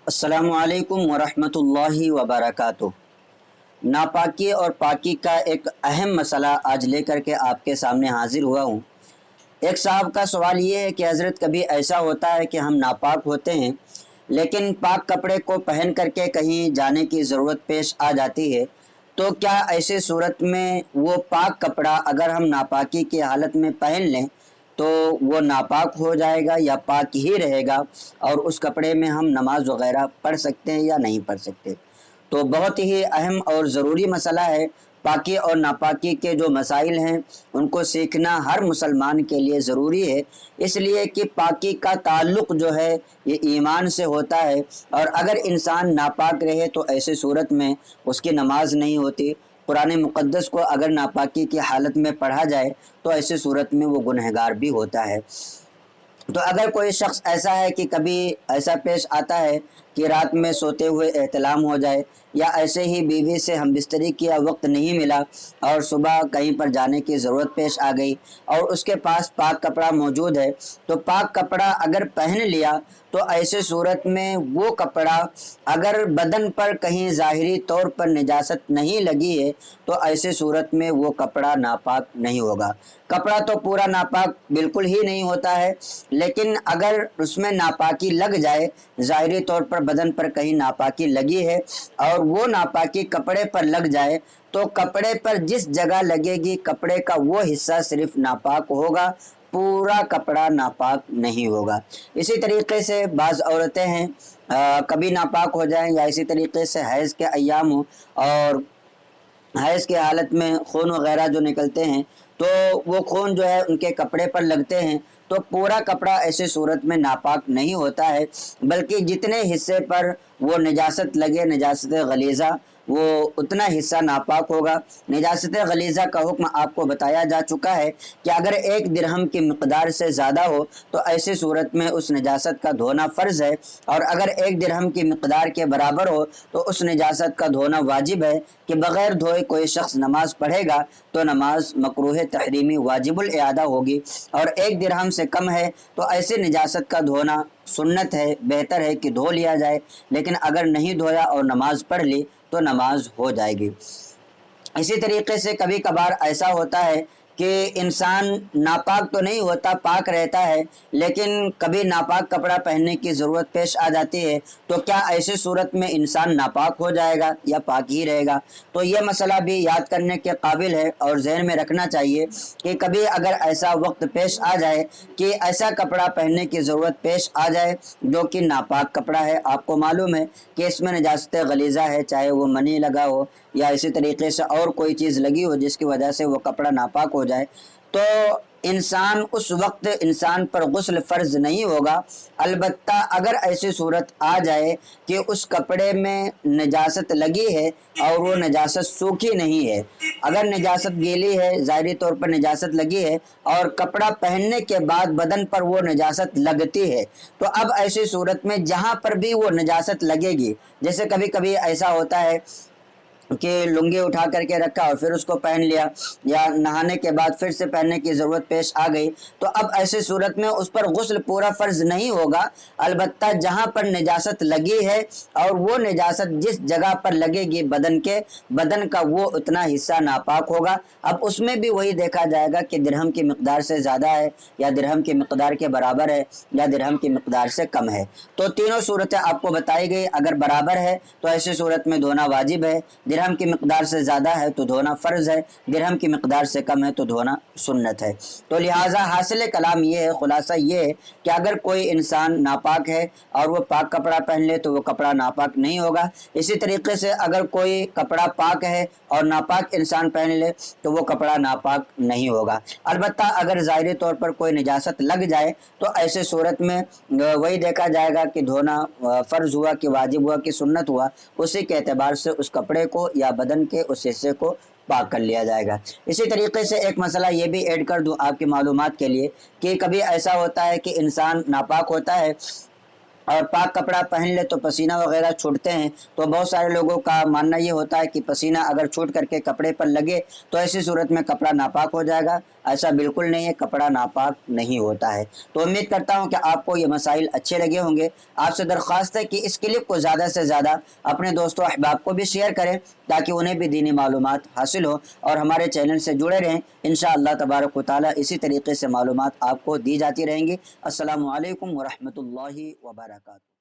अस्सलामु अलैकुम वरहमतुल्लाहि वबरकातुह। नापाकी और पाकी का एक अहम मसला आज लेकर के आपके सामने हाजिर हुआ हूँ। एक साहब का सवाल ये है कि हज़रत कभी ऐसा होता है कि हम नापाक होते हैं लेकिन पाक कपड़े को पहन करके कहीं जाने की ज़रूरत पेश आ जाती है, तो क्या ऐसे सूरत में वो पाक कपड़ा अगर हम नापाकी की हालत में पहन लें तो वो नापाक हो जाएगा या पाक ही रहेगा और उस कपड़े में हम नमाज वगैरह पढ़ सकते हैं या नहीं पढ़ सकते। तो बहुत ही अहम और ज़रूरी मसला है। पाकी और नापाकी के जो मसाइल हैं उनको सीखना हर मुसलमान के लिए ज़रूरी है, इसलिए कि पाकी का ताल्लुक़ जो है ये ईमान से होता है, और अगर इंसान नापाक रहे तो ऐसे सूरत में उसकी नमाज नहीं होती। कुरान मुक़द्दस को अगर नापाकी की हालत में पढ़ा जाए तो ऐसे सूरत में वो गुनहगार भी होता है। तो अगर कोई शख्स ऐसा है कि कभी ऐसा पेश आता है कि रात में सोते हुए एहतलाम हो जाए, या ऐसे ही बीवी से हमबिस्तरी किया वक्त नहीं मिला और सुबह कहीं पर जाने की ज़रूरत पेश आ गई और उसके पास पाक कपड़ा मौजूद है, तो पाक कपड़ा अगर पहन लिया तो ऐसे सूरत में वो कपड़ा अगर बदन पर कहीं ज़ाहिरी तौर पर निजासत नहीं लगी है तो ऐसे सूरत में वो कपड़ा नापाक नहीं होगा। कपड़ा तो पूरा नापाक बिल्कुल ही नहीं होता है, लेकिन अगर उसमें नापाकी लग जाए, ज़ाहिरी तौर पर बदन पर कहीं नापाकी लगी है और वो नापाकी कपड़े पर लग जाए, तो कपड़े पर जिस जगह लगेगी कपड़े का वो हिस्सा सिर्फ नापाक होगा, पूरा कपड़ा नापाक नहीं होगा। इसी तरीके से बाज़ औरतें हैं कभी नापाक हो जाएं, या इसी तरीके से हैज़ के अय्याम हो और हैज़ की हालत में खून वगैरह जो निकलते हैं तो वो खून जो है उनके कपड़े पर लगते हैं, तो पूरा कपड़ा ऐसे सूरत में नापाक नहीं होता है, बल्कि जितने हिस्से पर वो निजासत लगे, निजासत गलीज़ा, वो उतना हिस्सा नापाक होगा। निजासत गलीज़ा का हुक्म आपको बताया जा चुका है कि अगर 1 दिरहम की मिक़दार से ज़्यादा हो तो ऐसी सूरत में उस निजासत का धोना फ़र्ज़ है, और अगर 1 दिरहम की मिक़दार के बराबर हो तो उस निजासत का धोना वाजिब है कि बग़ैर धोए कोई शख्स नमाज पढ़ेगा तो नमाज मकरूह तहरीमी वाजिबुल इआदा होगी, और 1 दिरहम से कम है तो ऐसे निजासत का धोना सुन्नत है, बेहतर है कि धो लिया जाए, लेकिन अगर नहीं धोया और नमाज पढ़ ली तो नमाज हो जाएगी। इसी तरीके से कभी कभार ऐसा होता है कि इंसान नापाक तो नहीं होता, पाक रहता है, लेकिन कभी नापाक कपड़ा पहनने की ज़रूरत पेश आ जाती है, तो क्या ऐसे सूरत में इंसान नापाक हो जाएगा या पाक ही रहेगा? तो ये मसला भी याद करने के काबिल है और जहन में रखना चाहिए कि कभी अगर ऐसा वक्त पेश आ जाए कि ऐसा कपड़ा पहनने की ज़रूरत पेश आ जाए जो कि नापाक कपड़ा है, आपको मालूम है कि इसमें निजासत गलीज़ा है, चाहे वो मनी लगा हो या इसी तरीके से और कोई चीज़ लगी हो जिसकी वजह से वो कपड़ा नापाक हो जाए, तो इंसान उस वक्त इंसान पर गुस्ल फ़र्ज़ नहीं होगा। अलबत्ता अगर ऐसी सूरत आ जाए कि उस कपड़े में नजासत लगी है और वो नजासत सूखी नहीं है, अगर नजासत गीली है, ज़ाहिरी तौर पर नजासत लगी है और कपड़ा पहनने के बाद बदन पर वो नजासत लगती है, तो अब ऐसी सूरत में जहाँ पर भी वो नजासत लगेगी, जैसे कभी कभी ऐसा होता है कि लुंगी उठा करके रखा और फिर उसको पहन लिया, या नहाने के बाद फिर से पहनने की ज़रूरत पेश आ गई, तो अब ऐसी सूरत में उस पर गुस्ल पूरा फ़र्ज़ नहीं होगा। अलबत्ता जहाँ पर निजासत लगी है और वो निजासत जिस जगह पर लगेगी बदन का वो उतना हिस्सा नापाक होगा। अब उसमें भी वही देखा जाएगा कि दिरहम की मिक़दार से ज़्यादा है या दिरहम की मिक़दार के बराबर है या दिरहम की मिक़दार से कम है। तो तीनों सूरतें आपको बताई गई। अगर बराबर है तो ऐसी सूरत में धोना वाजिब है, दिरहम की मिक़दार से ज़्यादा है तो धोना फ़र्ज़ है, दिरहम की मिक़दार से कम है तो धोना सुन्नत है। तो लिहाजा हासिल कलाम ये है, ख़ुलासा ये है कि अगर कोई इंसान नापाक है और वो पाक कपड़ा पहन ले तो वो कपड़ा नापाक नहीं होगा। इसी तरीके से अगर कोई कपड़ा पाक है और नापाक इंसान पहन ले तो वो कपड़ा नापाक नहीं होगा। अलबत्ता अगर ज़ाहिरी तौर पर कोई निजासत लग जाए तो ऐसे सूरत में वही देखा जाएगा कि धोना फ़र्ज़ हुआ कि वाजिब हुआ कि सुन्नत हुआ, उसी के एतबार से उस कपड़े को या बदन के उस हिस्से को पाक कर लिया जाएगा। इसी तरीके से एक मसला ये भी ऐड कर दूं आपकी मालूमात के लिए कि कभी ऐसा होता है कि इंसान नापाक होता है और पाक कपड़ा पहन ले तो पसीना वगैरह छूटते हैं, तो बहुत सारे लोगों का मानना ये होता है कि पसीना अगर छूट करके कपड़े पर लगे तो ऐसी सूरत में कपड़ा नापाक हो जाएगा। ایسا بالکل نہیں ہے، کپڑا ناپاک نہیں ہوتا ہے۔ تو امید کرتا ہوں کہ آپ کو یہ مسائل اچھے لگے ہوں گے۔ آپ سے درخواست ہے کہ اس کلپ کو زیادہ سے زیادہ اپنے دوستوں احباب کو بھی شیئر کریں تاکہ انہیں بھی دینی معلومات حاصل ہو اور ہمارے چینل سے جڑے رہیں۔ انشاءاللہ تبارک و تعالی اسی طریقے سے معلومات آپ کو دی جاتی رہیں گی۔ السلام علیکم ورحمۃ اللہ وبرکاتہ۔